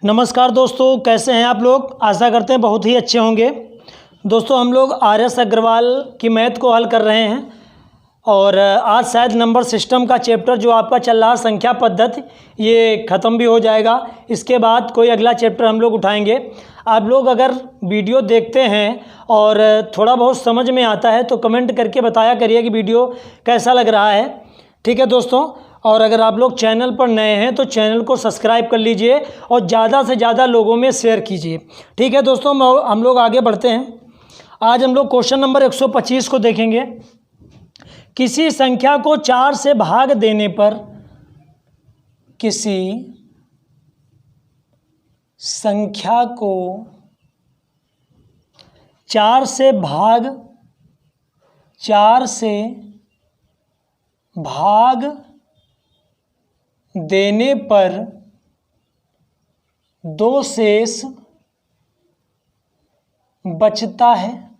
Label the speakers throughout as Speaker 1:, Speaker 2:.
Speaker 1: नमस्कार दोस्तों, कैसे हैं आप लोग। आशा करते हैं बहुत ही अच्छे होंगे। दोस्तों हम लोग RS अग्रवाल की मैथ को हल कर रहे हैं और आज शायद नंबर सिस्टम का चैप्टर जो आपका चल रहा संख्या पद्धति ये ख़त्म भी हो जाएगा। इसके बाद कोई अगला चैप्टर हम लोग उठाएंगे। आप लोग अगर वीडियो देखते हैं और थोड़ा बहुत समझ में आता है तो कमेंट करके बताया करिए कि वीडियो कैसा लग रहा है। ठीक है दोस्तों, और अगर आप लोग चैनल पर नए हैं तो चैनल को सब्सक्राइब कर लीजिए और ज़्यादा से ज़्यादा लोगों में शेयर कीजिए। ठीक है दोस्तों, हम लोग आगे बढ़ते हैं। आज हम लोग क्वेश्चन नंबर 125 को देखेंगे। किसी संख्या को 4 से भाग देने पर किसी संख्या को 4 से भाग देने पर 2 शेष बचता है।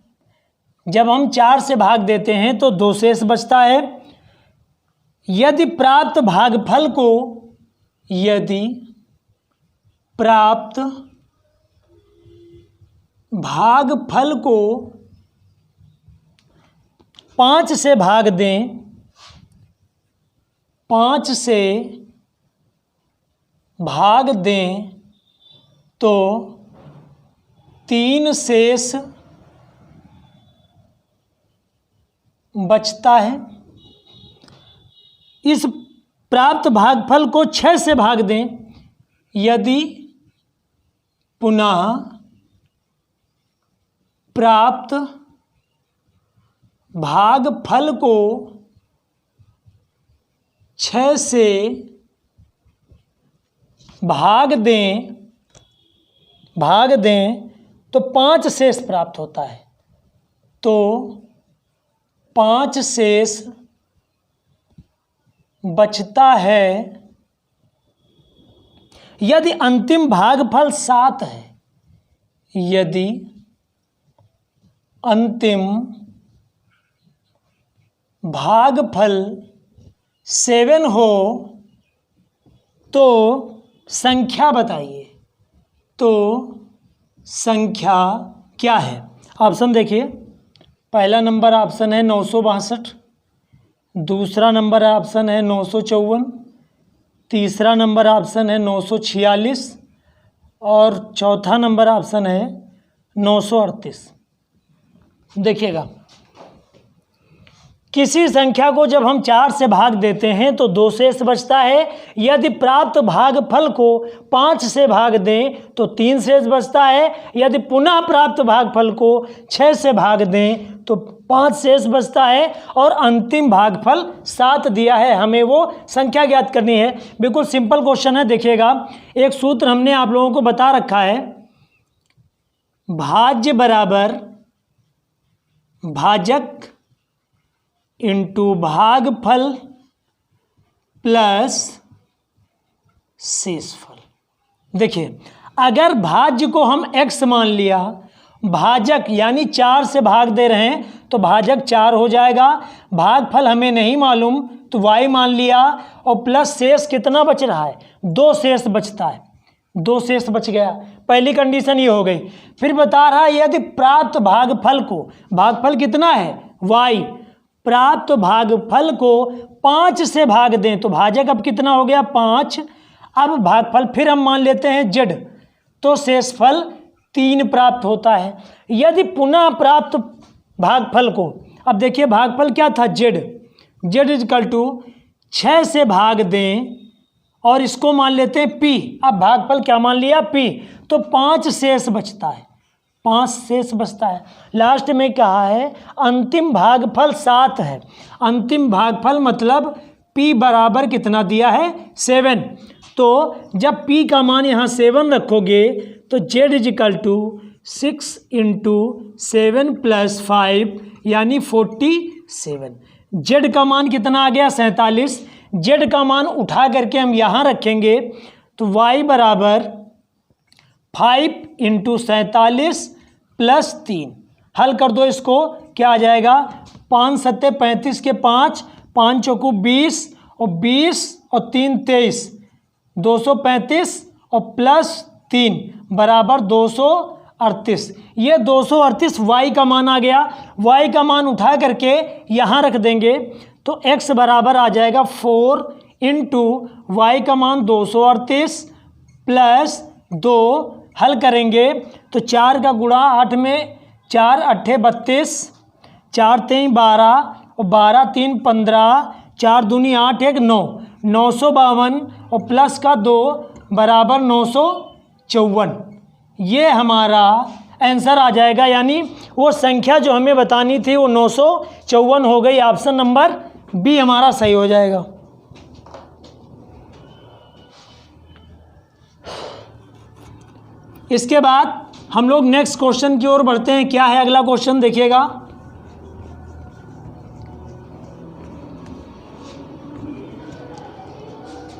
Speaker 1: जब हम 4 से भाग देते हैं तो 2 शेष बचता है। यदि प्राप्त भागफल को 5 से भाग दें, 5 से भाग दें तो 3 शेष बचता है। इस प्राप्त भागफल को 6 से भाग दें। यदि पुनः प्राप्त भागफल को 6 से भाग दें तो 5 शेष प्राप्त होता है। तो 5 शेष बचता है। यदि अंतिम भागफल 7 है, यदि अंतिम भागफल 7 हो तो संख्या बताइए। तो संख्या क्या है? ऑप्शन देखिए। पहला नंबर ऑप्शन है 962, दूसरा नंबर ऑप्शन है 954, तीसरा नंबर ऑप्शन है 946 और चौथा नंबर ऑप्शन है 938। देखिएगा, किसी संख्या को जब हम 4 से भाग देते हैं तो 2 शेष बचता है। यदि प्राप्त भागफल को 5 से भाग दें तो 3 शेष बचता है। यदि पुनः प्राप्त भागफल को 6 से भाग दें तो 5 शेष बचता है। और अंतिम भागफल 7 दिया है, हमें वो संख्या ज्ञात करनी है। बिल्कुल सिंपल क्वेश्चन है। देखिएगा, एक सूत्र हमने आप लोगों को बता रखा है। भाज्य बराबर भाजक इंटू भागफल प्लस शेषफल। देखिए, अगर भाज्य को हम x मान लिया, भाजक यानी 4 से भाग दे रहे हैं तो भाजक 4 हो जाएगा। भागफल हमें नहीं मालूम तो y मान लिया और प्लस शेष कितना बच रहा है? 2 शेष बचता है। 2 शेष बच गया। पहली कंडीशन ये हो गई। फिर बता रहा है यदि प्राप्त भागफल को, भागफल कितना है? y, प्राप्त भागफल को 5 से भाग दें तो भाजक अब कितना हो गया? 5। अब भागफल फिर हम मान लेते हैं z, तो शेषफल 3 प्राप्त होता है। यदि पुनः प्राप्त भागफल को, अब देखिए भागफल क्या था? z इक्वल टू 6 से भाग दें और इसको मान लेते हैं p। अब भागफल क्या मान लिया? p। तो 5 शेष बचता है, 5 शेष बचता है। लास्ट में कहा है अंतिम भागफल 7 है। अंतिम भागफल मतलब p बराबर कितना दिया है? 7। तो जब p का मान यहाँ 7 रखोगे तो z equal to 6 into 7 plus 5 यानी 47। z का मान कितना आ गया? 47। z का मान उठा करके हम यहाँ रखेंगे तो y बराबर 5 इंटू 47 प्लस 3। हल कर दो इसको, क्या आ जाएगा? 5 सत्ते 35 के 5, 5 चौकू 20 और 20 और 3 23, 235 और प्लस 3 बराबर 238। ये 238 y का मान आ गया। y का मान उठा करके यहाँ रख देंगे तो x बराबर आ जाएगा 4 इंटू वाई का मान 238 प्लस 2, हल करेंगे तो 4 का गुणा 8 में 4 अट्ठे 32, 4 3 12 और 12 3 15, 4 दूनी 8 1 9, 952 और प्लस का 2 बराबर 954। ये हमारा आंसर आ जाएगा, यानी वो संख्या जो हमें बतानी थी वो 954 हो गई। ऑप्शन नंबर बी हमारा सही हो जाएगा। इसके बाद हम लोग नेक्स्ट क्वेश्चन की ओर बढ़ते हैं। क्या है अगला क्वेश्चन, देखिएगा।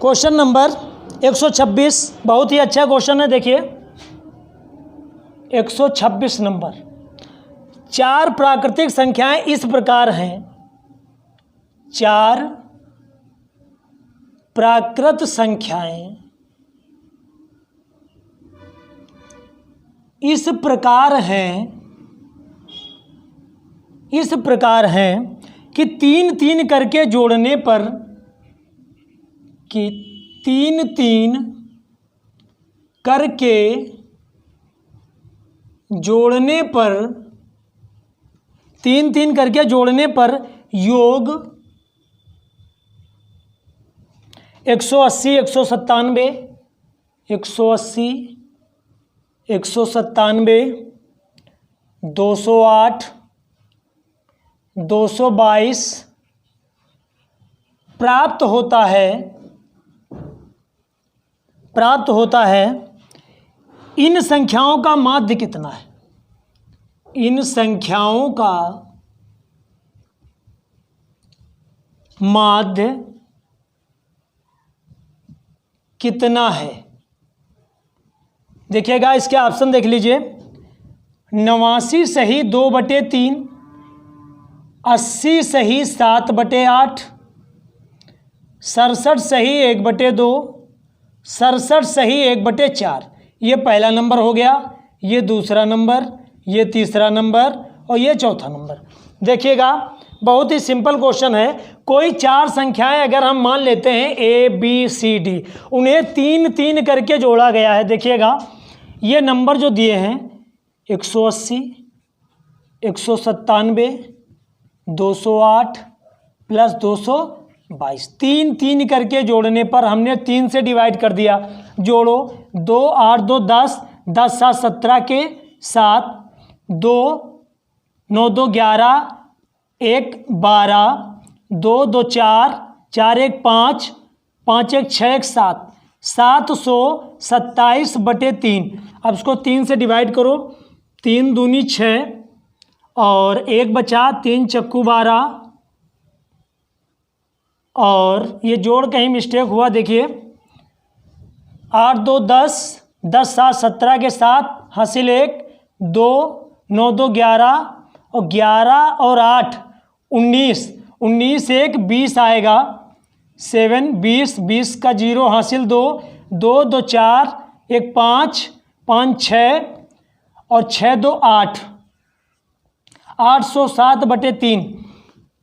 Speaker 1: क्वेश्चन नंबर 126 बहुत ही अच्छा क्वेश्चन है। देखिए 126 नंबर, 4 प्राकृतिक संख्याएं इस प्रकार हैं। 4 प्राकृत संख्याएं इस प्रकार हैं कि 3-3 करके जोड़ने पर, कि 3-3 करके जोड़ने पर, 3-3 करके जोड़ने पर योग 180, 197, 180, 197, 208, 222 प्राप्त होता है। इन संख्याओं का माध्य कितना है? इन संख्याओं का माध्य कितना है? देखिएगा, इसके ऑप्शन देख लीजिए। 89 सही 2/3, 80 सही 7/8, 67 सही 1/2, 67 सही 1/4। ये पहला नंबर हो गया, ये दूसरा नंबर, ये तीसरा नंबर और ये चौथा नंबर। देखिएगा बहुत ही सिंपल क्वेश्चन है। कोई 4 संख्याएं अगर हम मान लेते हैं ABCD, उन्हें 3-3 करके जोड़ा गया है। देखिएगा ये नंबर जो दिए हैं 180, 197, 208 प्लस 222, 3-3 करके जोड़ने पर हमने 3 से डिवाइड कर दिया। जोड़ो 2 8 2 10, 10 7 17 के 7, 2 9 2 11, 1 12, 2 2 4, 4 1 5, 5 1 6 1 7, 727/3। अब इसको 3 से डिवाइड करो, 3 दूनी 6 और 1 बचा, 3 चक्कू 12 और ये जोड़ कहीं मिस्टेक हुआ। देखिए 8 2 10, 10 7 17 के 7 हासिल 1, 2 9 2 11 और 11 और 8 19, 19 1 20 आएगा, 7 20, 20 का 0 हासिल 2, 2 2 4, 1 5, 5 6 और 6 2 8, 807/3,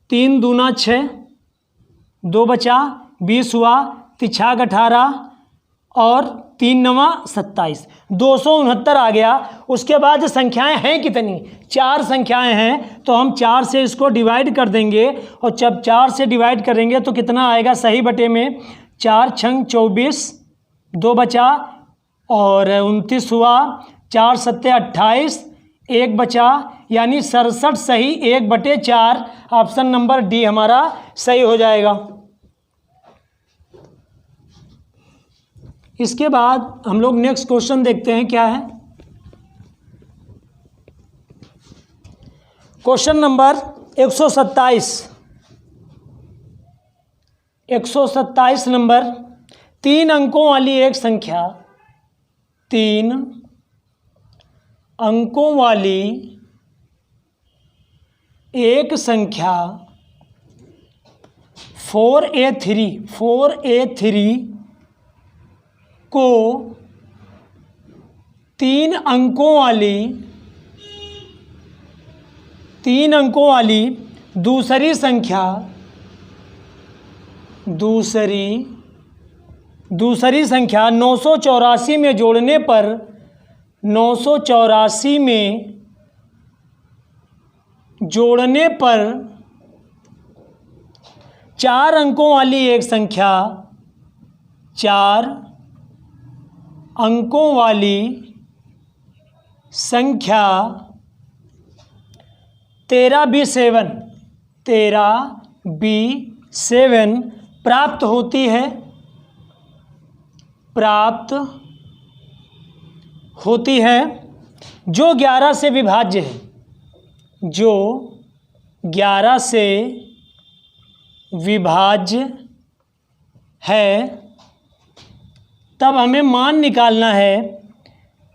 Speaker 1: 3 दूना 6, 2 बचा, 20 हुआ, 3 18 और 3 9 27, 269 आ गया। उसके बाद संख्याएं हैं कितनी? 4 संख्याएं हैं, तो हम 4 से इसको डिवाइड कर देंगे और जब 4 से डिवाइड करेंगे तो कितना आएगा सही बटे में? 4 छंग 24, 2 बचा और 29 हुआ, 4 7 28, 1 बचा, यानी 67 सही 1/4। ऑप्शन नंबर डी हमारा सही हो जाएगा। इसके बाद हम लोग नेक्स्ट क्वेश्चन देखते हैं क्या है। क्वेश्चन नंबर 127, 127 नंबर, 3 अंकों वाली एक संख्या, 3 अंकों वाली एक संख्या 4A3 को तीन अंकों वाली दूसरी संख्या 984 में जोड़ने पर 4 अंकों वाली एक संख्या 13B7 प्राप्त होती है जो 11 से विभाज्य है। तब हमें मान निकालना है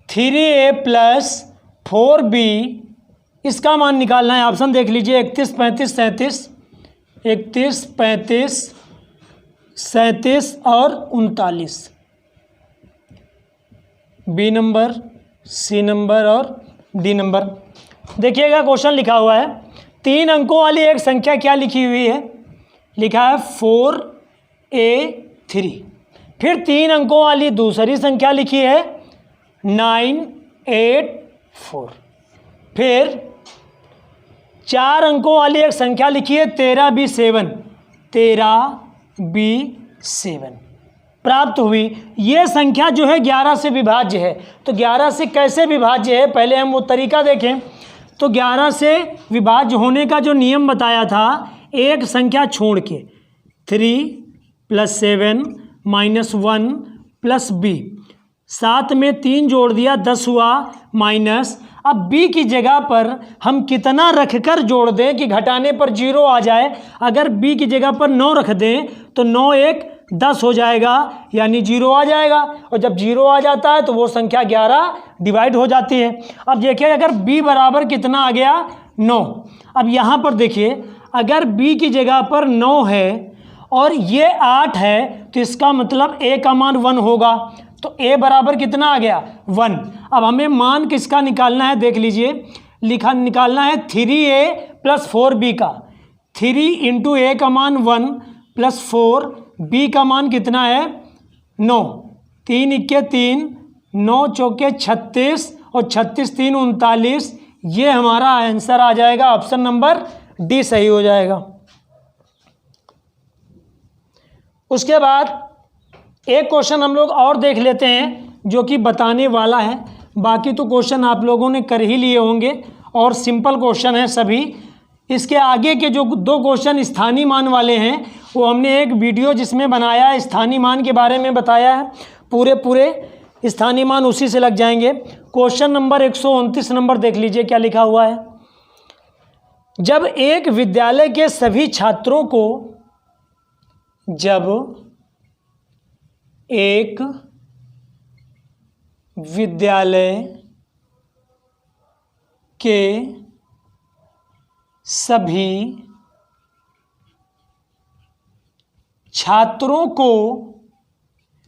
Speaker 1: 3A + 4B, इसका मान निकालना है। ऑप्शन देख लीजिए 31, 35, 37 और 39। बी नंबर, सी नंबर और डी नंबर। देखिएगा क्वेश्चन लिखा हुआ है 3 अंकों वाली एक संख्या क्या लिखी हुई है, लिखा है 4A3। फिर 3 अंकों वाली दूसरी संख्या लिखी है 984। फिर 4 अंकों वाली एक संख्या लिखी है 13B7 प्राप्त हुई। ये संख्या जो है 11 से विभाज्य है। तो 11 से कैसे विभाज्य है, पहले हम वो तरीका देखें। तो 11 से विभाज्य होने का जो नियम बताया था, एक संख्या छोड़ के 3 + 7 - 1 + B, 7 में 3 जोड़ दिया 10 हुआ माइनस। अब B की जगह पर हम कितना रखकर जोड़ दें कि घटाने पर 0 आ जाए। अगर B की जगह पर 9 रख दें तो 9 एक 10 हो जाएगा, यानी 0 आ जाएगा। और जब 0 आ जाता है तो वो संख्या 11 डिवाइड हो जाती है। अब देखिए अगर B बराबर कितना आ गया 9। अब यहाँ पर देखिए अगर B की जगह पर 9 है और ये 8 है तो इसका मतलब A का मान 1 होगा। तो A बराबर कितना आ गया 1। अब हमें मान किसका निकालना है, देख लीजिए निकालना है 3A + 4B का। 3 × A का मान 1 + 4 B का मान कितना है 9। 3 × 3 9 × 36 और 36 × 3 39। ये हमारा आंसर आ जाएगा, ऑप्शन नंबर डी सही हो जाएगा। उसके बाद एक क्वेश्चन हम लोग और देख लेते हैं जो कि बताने वाला है। बाकी तो क्वेश्चन आप लोगों ने कर ही लिए होंगे और सिंपल क्वेश्चन है सभी। इसके आगे के जो 2 क्वेश्चन स्थानीय मान वाले हैं वो हमने एक वीडियो जिसमें बनाया है, स्थानीय मान के बारे में बताया है। पूरे स्थानीय मान उसी से लग जाएंगे। क्वेश्चन नंबर 129 नंबर देख लीजिए क्या लिखा हुआ है। जब एक विद्यालय के सभी छात्रों को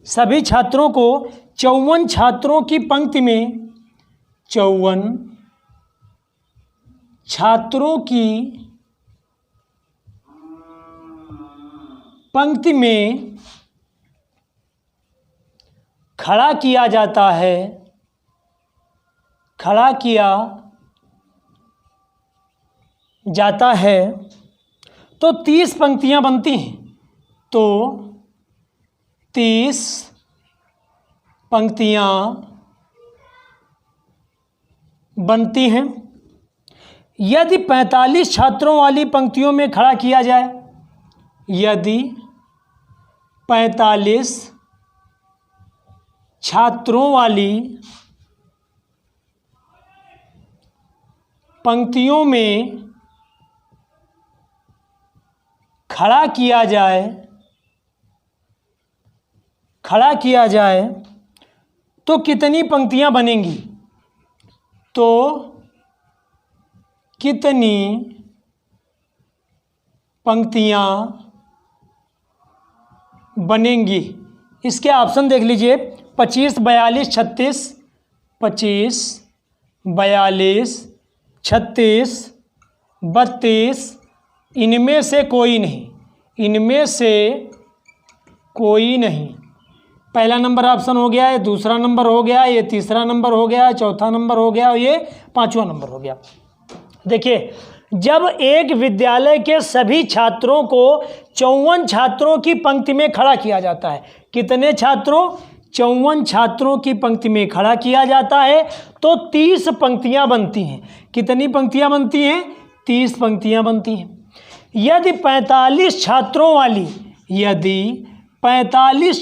Speaker 1: सभी छात्रों को 54 छात्रों की पंक्ति में 54 छात्रों की पंक्ति में खड़ा किया जाता है तो 30 पंक्तियां बनती हैं। तो 30 पंक्तियां बनती हैं। यदि 45 छात्रों वाली पंक्तियों में खड़ा किया जाए, यदि 45 छात्रों वाली पंक्तियों में खड़ा किया जाए तो कितनी पंक्तियां बनेंगी, तो कितनी पंक्तियां बनेंगी। इसके ऑप्शन देख लीजिए 25, 42, 36, 25, 42, 36, 32, इनमें से कोई नहीं, इनमें से कोई नहीं। पहला नंबर ऑप्शन हो गया, ये दूसरा नंबर हो गया, ये तीसरा नंबर हो गया, चौथा नंबर हो गया और ये पांचवा नंबर हो गया। देखिए, जब एक विद्यालय के सभी छात्रों को 54 छात्रों की पंक्ति में खड़ा किया जाता है, कितने छात्रों? 54 छात्रों की पंक्ति में खड़ा किया जाता है तो 30 पंक्तियां बनती हैं। कितनी पंक्तियां बनती हैं? 30 पंक्तियां बनती हैं। यदि 45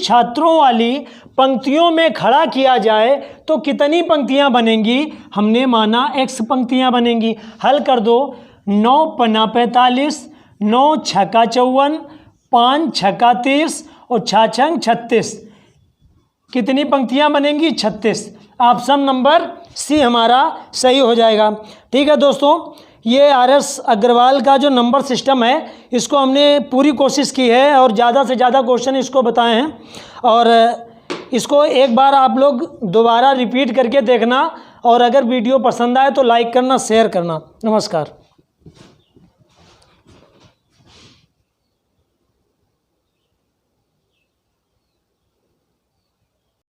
Speaker 1: छात्रों वाली पंक्तियों में खड़ा किया जाए तो कितनी पंक्तियां बनेंगी? हमने माना x पंक्तियां बनेंगी। हल कर दो। 9 पन्ना 45, 9 छक्का 54, 5 छक्का 30 और 6 छंग 36। कितनी पंक्तियां बनेंगी? 36। ऑप्शन नंबर सी हमारा सही हो जाएगा। ठीक है दोस्तों, ये RS अग्रवाल का जो नंबर सिस्टम है इसको हमने पूरी कोशिश की है और ज़्यादा से ज़्यादा क्वेश्चन इसको बताए हैं, और इसको एक बार आप लोग दोबारा रिपीट करके देखना, और अगर वीडियो पसंद आए तो लाइक करना, शेयर करना। नमस्कार।